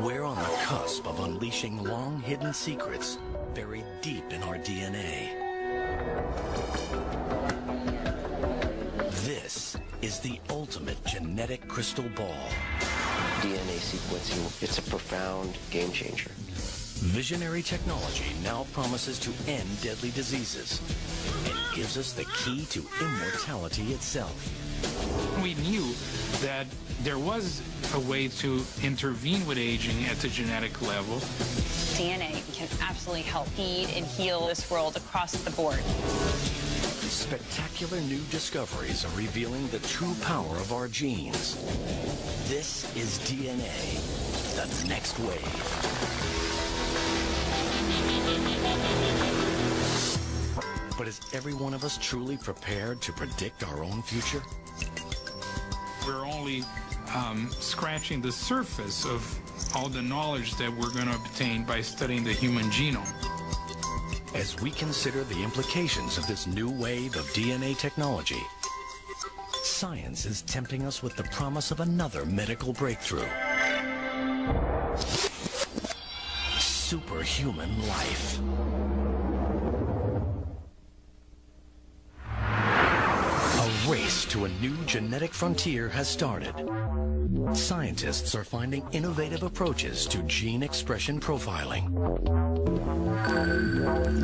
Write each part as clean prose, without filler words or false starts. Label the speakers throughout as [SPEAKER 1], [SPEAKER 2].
[SPEAKER 1] We're on the cusp of unleashing long-hidden secrets buried deep in our DNA. This is the ultimate genetic crystal ball.
[SPEAKER 2] DNA sequencing, it's a profound game changer.
[SPEAKER 1] Visionary technology now promises to end deadly diseases and gives us the key to immortality itself.
[SPEAKER 3] We knew that there was a way to intervene with aging at the genetic level.
[SPEAKER 4] DNA can absolutely help feed and heal this world across the board.
[SPEAKER 1] Spectacular new discoveries are revealing the true power of our genes. This is DNA, the next wave. But is every one of us truly prepared to predict our own future?
[SPEAKER 3] We're only scratching the surface of all the knowledge that we're going to obtain by studying the human genome.
[SPEAKER 1] As we consider the implications of this new wave of DNA technology, science is tempting us with the promise of another medical breakthrough. Superhuman life. A race to a new genetic frontier has started. Scientists are finding innovative approaches to gene expression profiling.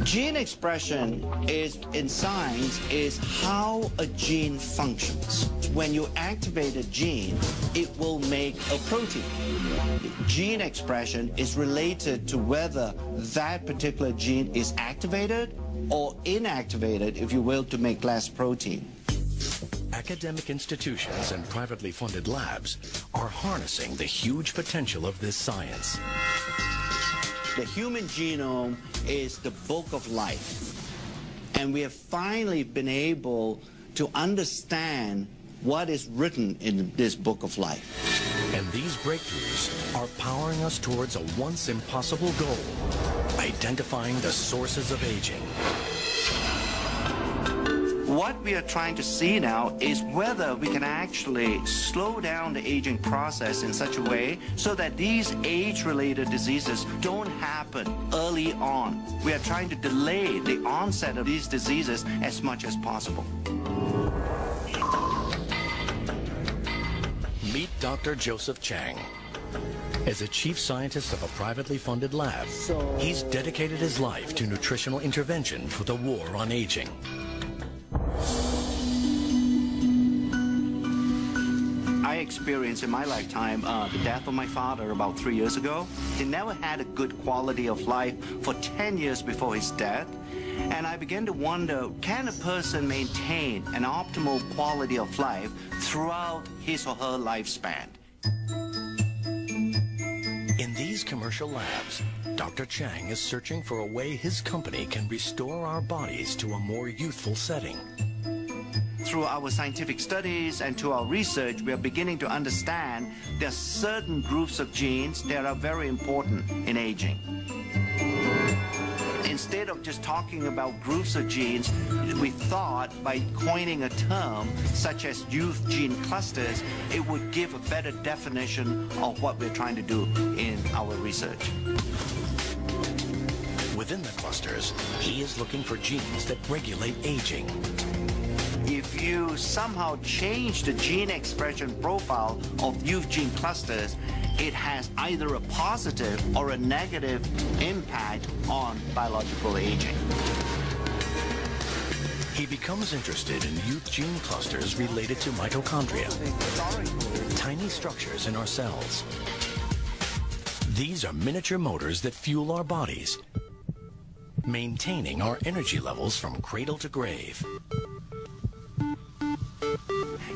[SPEAKER 5] Gene expression in science is how a gene functions. When you activate a gene, it will make a protein. Gene expression is related to whether that particular gene is activated or inactivated, if you will, to make less protein.
[SPEAKER 1] Academic institutions and privately funded labs are harnessing the huge potential of this science.
[SPEAKER 5] The human genome is the book of life, and we have finally been able to understand what is written in this book of life.
[SPEAKER 1] And these breakthroughs are powering us towards a once impossible goal: identifying the sources of aging.
[SPEAKER 5] What we are trying to see now is whether we can actually slow down the aging process in such a way so that these age-related diseases don't happen early on. We are trying to delay the onset of these diseases as much as possible.
[SPEAKER 1] Meet Dr. Joseph Chang. As a chief scientist of a privately funded lab, he's dedicated his life to nutritional intervention for the war on aging.
[SPEAKER 5] I experienced in my lifetime the death of my father about 3 years ago. He never had a good quality of life for 10 years before his death. And I began to wonder, can a person maintain an optimal quality of life throughout his or her lifespan?
[SPEAKER 1] In these commercial labs, Dr. Chang is searching for a way his company can restore our bodies to a more youthful setting.
[SPEAKER 5] Through our scientific studies and to our research, we are beginning to understand there are certain groups of genes that are very important in aging. Instead of just talking about groups of genes, we thought by coining a term such as youth gene clusters, it would give a better definition of what we're trying to do in our research.
[SPEAKER 1] Within the clusters, he is looking for genes that regulate aging.
[SPEAKER 5] If you somehow change the gene expression profile of youth gene clusters, it has either a positive or a negative impact on biological aging.
[SPEAKER 1] He becomes interested in youth gene clusters related to mitochondria, tiny structures in our cells. These are miniature motors that fuel our bodies, maintaining our energy levels from cradle to grave.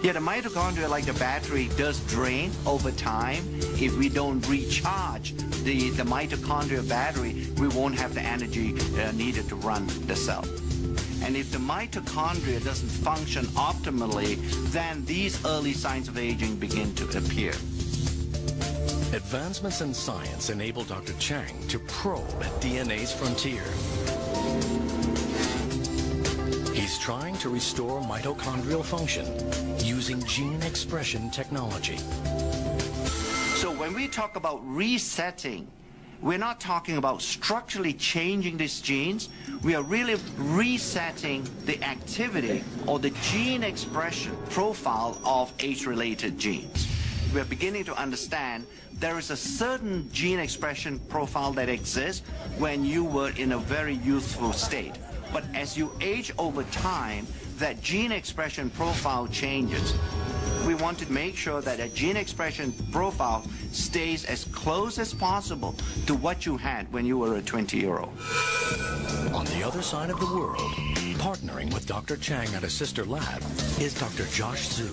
[SPEAKER 5] Yeah, the mitochondria, like the battery, does drain over time. If we don't recharge the mitochondria battery, we won't have the energy needed to run the cell. And if the mitochondria doesn't function optimally, then these early signs of aging begin to appear.
[SPEAKER 1] Advancements in science enable Dr. Chang to probe at DNA's frontier. He's trying to restore mitochondrial function using gene expression technology.
[SPEAKER 5] So when When we talk about resetting, we're not talking about structurally changing these genes. We are really resetting the activity or the gene expression profile of age-related genes. We're beginning to understand there is a certain gene expression profile that exists when you were in a very youthful state. But as you age over time, that gene expression profile changes. We want to make sure that a gene expression profile stays as close as possible to what you had when you were a 20-year-old.
[SPEAKER 1] On the other side of the world, partnering with Dr. Chang at a sister lab, is Dr. Josh Zhu.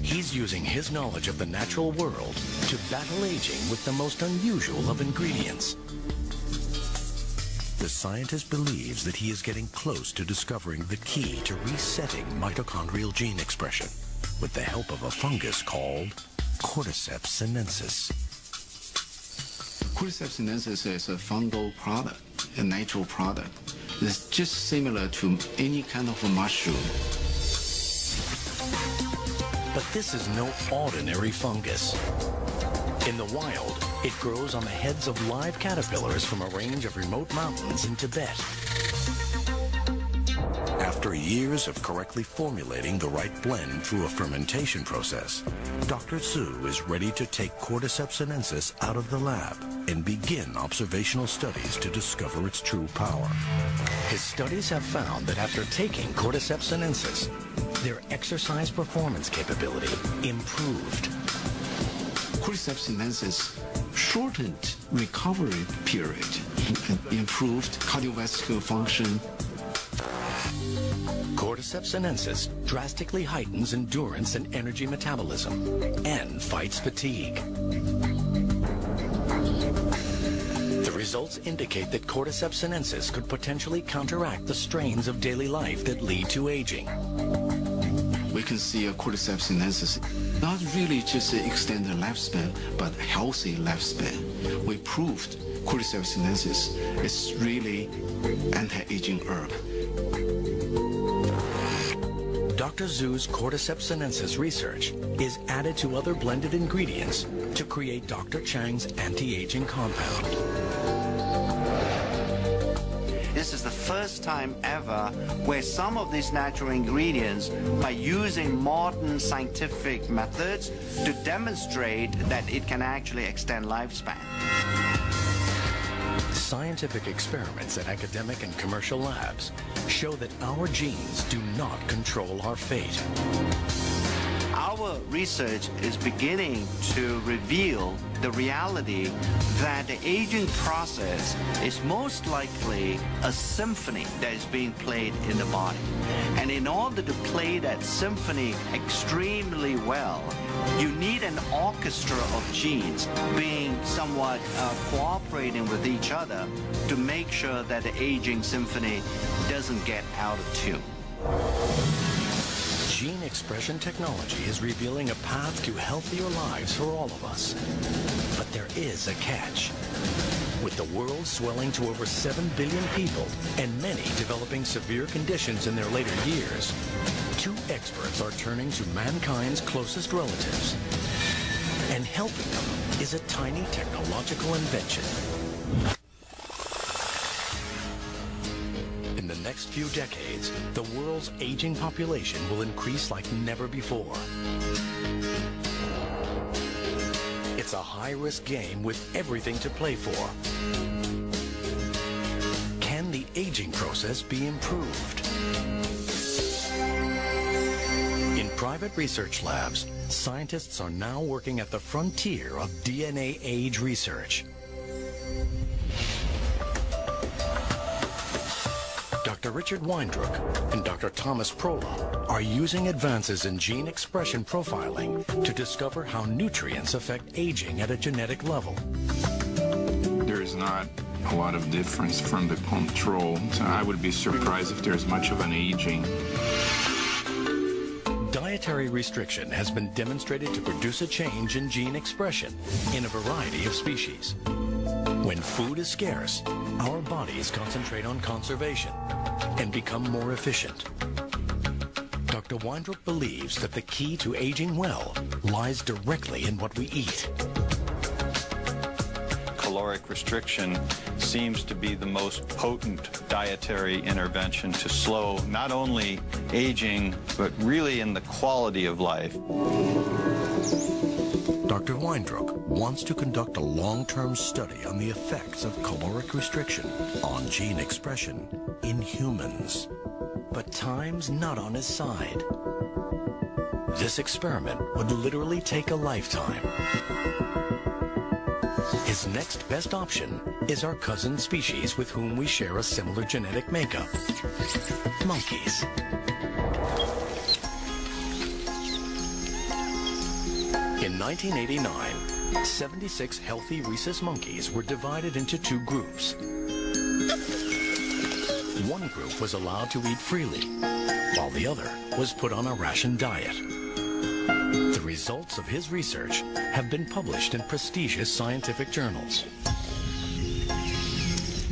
[SPEAKER 1] He's using his knowledge of the natural world to battle aging with the most unusual of ingredients. The scientist believes that he is getting close to discovering the key to resetting mitochondrial gene expression with the help of a fungus called Cordyceps sinensis.
[SPEAKER 6] Cordyceps sinensis is a fungal product, a natural product. It's just similar to any kind of a mushroom.
[SPEAKER 1] But this is no ordinary fungus. In the wild, it grows on the heads of live caterpillars from a range of remote mountains in Tibet. After years of correctly formulating the right blend through a fermentation process, Dr. Zhu is ready to take Cordyceps sinensis out of the lab and begin observational studies to discover its true power. His studies have found that after taking Cordyceps sinensis, their exercise performance capability improved.
[SPEAKER 6] Cordyceps sinensis shortened recovery period and improved cardiovascular function.
[SPEAKER 1] Cordyceps sinensis drastically heightens endurance and energy metabolism and fights fatigue. The results indicate that Cordyceps sinensis could potentially counteract the strains of daily life that lead to aging.
[SPEAKER 6] We can see a Cordyceps sinensis not really just extend the lifespan, but healthy lifespan. We proved Cordyceps sinensis is really anti-aging herb.
[SPEAKER 1] Dr. Zhu's Cordyceps sinensis research is added to other blended ingredients to create Dr. Chang's anti-aging compound.
[SPEAKER 5] This is the first time ever where some of these natural ingredients, by using modern scientific methods, to demonstrate that it can actually extend lifespan.
[SPEAKER 1] Scientific experiments at academic and commercial labs show that our genes do not control our fate.
[SPEAKER 5] Our research is beginning to reveal the reality that the aging process is most likely a symphony that is being played in the body. And in order to play that symphony extremely well, you need an orchestra of genes being somewhat cooperating with each other to make sure that the aging symphony doesn't get out of tune.
[SPEAKER 1] Gene expression technology is revealing a path to healthier lives for all of us. But there is a catch. With the world swelling to over 7 billion people and many developing severe conditions in their later years, 2 experts are turning to mankind's closest relatives. And helping them is a tiny technological invention. In the next few decades, the world's aging population will increase like never before. It's a high-risk game with everything to play for. Can the aging process be improved? In private research labs, scientists are now working at the frontier of DNA age research. Dr. Richard Weindruck and Dr. Thomas Prola are using advances in gene expression profiling to discover how nutrients affect aging at a genetic level.
[SPEAKER 3] There is not a lot of difference from the control, so I would be surprised if there's much of an aging.
[SPEAKER 1] Dietary restriction has been demonstrated to produce a change in gene expression in a variety of species. When food is scarce, our bodies concentrate on conservation and become more efficient. Dr. Weindruck believes that the key to aging well lies directly in what we eat.
[SPEAKER 7] Caloric restriction seems to be the most potent dietary intervention to slow not only aging, but really in the quality of life.
[SPEAKER 1] Dr. Weindruck wants to conduct a long-term study on the effects of caloric restriction on gene expression in humans. But time's not on his side. This experiment would literally take a lifetime. His next best option is our cousin species with whom we share a similar genetic makeup, monkeys. In 1989, 76 healthy rhesus monkeys were divided into two groups. One group was allowed to eat freely, while the other was put on a ration diet. The results of his research have been published in prestigious scientific journals.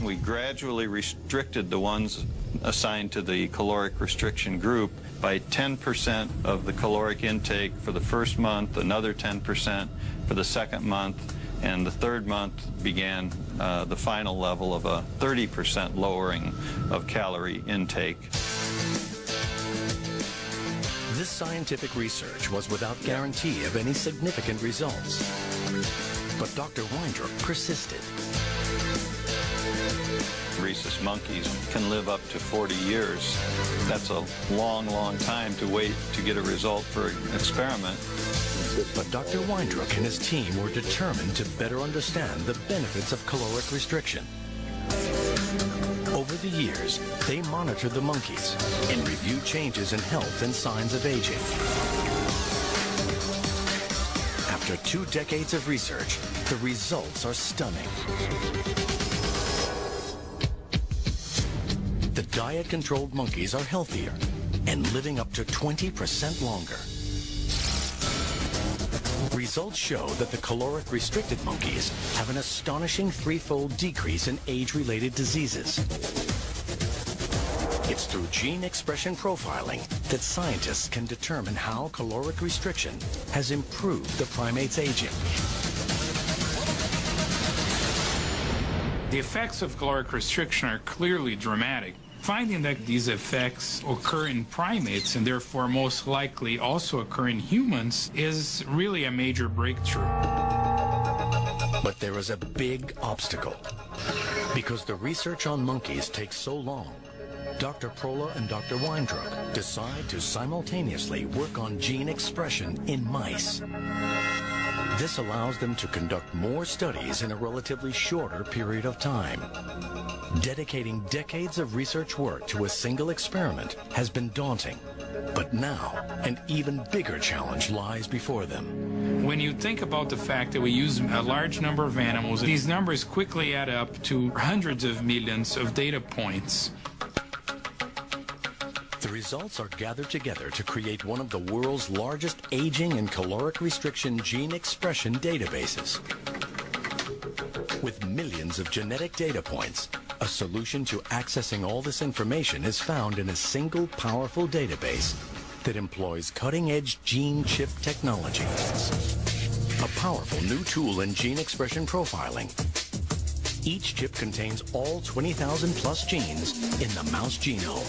[SPEAKER 7] We gradually restricted the ones assigned to the caloric restriction group by 10% of the caloric intake for the first month, another 10% for the second month, and the third month began the final level of a 30% lowering of calorie intake.
[SPEAKER 1] This scientific research was without guarantee of any significant results. But Dr. Weindruck persisted.
[SPEAKER 7] Rhesus monkeys can live up to 40 years. That's a long, long time to wait to get a result for an experiment.
[SPEAKER 1] But Dr. Weindruck and his team were determined to better understand the benefits of caloric restriction. Over the years, they monitored the monkeys and reviewed changes in health and signs of aging. After 2 decades of research, the results are stunning. The diet-controlled monkeys are healthier and living up to 20% longer. Results show that the caloric-restricted monkeys have an astonishing 3-fold decrease in age-related diseases. It's through gene expression profiling that scientists can determine how caloric restriction has improved the primate's aging.
[SPEAKER 3] The effects of caloric restriction are clearly dramatic. Finding that these effects occur in primates and therefore most likely also occur in humans is really a major breakthrough.
[SPEAKER 1] But there is a big obstacle. Because the research on monkeys takes so long, Dr. Prola and Dr. Weindruck decide to simultaneously work on gene expression in mice. This allows them to conduct more studies in a relatively shorter period of time. Dedicating decades of research work to a single experiment has been daunting, but now an even bigger challenge lies before them.
[SPEAKER 3] When you think about the fact that we use a large number of animals, these numbers quickly add up to hundreds of millions of data points.
[SPEAKER 1] The results are gathered together to create one of the world's largest aging and caloric restriction gene expression databases. With millions of genetic data points, a solution to accessing all this information is found in a single powerful database that employs cutting-edge gene chip technology. A powerful new tool in gene expression profiling. Each chip contains all 20,000 plus genes in the mouse genome.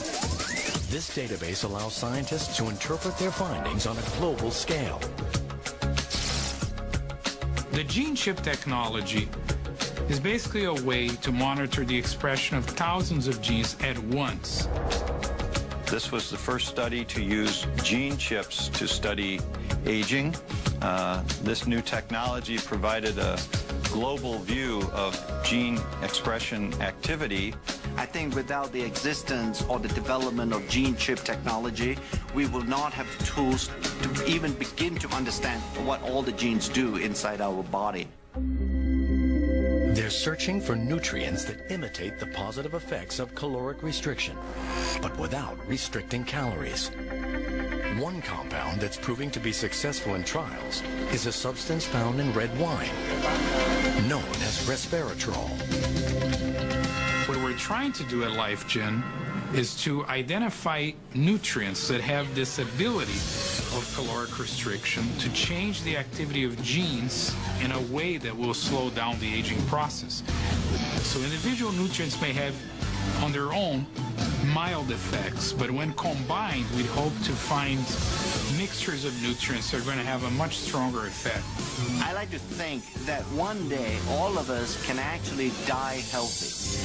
[SPEAKER 1] This database allows scientists to interpret their findings on a global scale.
[SPEAKER 3] The gene chip technology is basically a way to monitor the expression of thousands of genes at once.
[SPEAKER 7] This was the first study to use gene chips to study aging. This new technology provided a global view of gene expression activity.
[SPEAKER 5] I think without the existence or the development of gene chip technology, we will not have the tools to even begin to understand what all the genes do inside our body.
[SPEAKER 1] They're searching for nutrients that imitate the positive effects of caloric restriction, but without restricting calories. One compound that's proving to be successful in trials is a substance found in red wine, known as resveratrol.
[SPEAKER 3] What we're trying to do at LifeGen is to identify nutrients that have this ability of caloric restriction to change the activity of genes in a way that will slow down the aging process. So individual nutrients may have on their own mild effects, but when combined, we hope to find mixtures of nutrients that are going to have a much stronger effect.
[SPEAKER 5] I like to think that one day all of us can actually die healthy.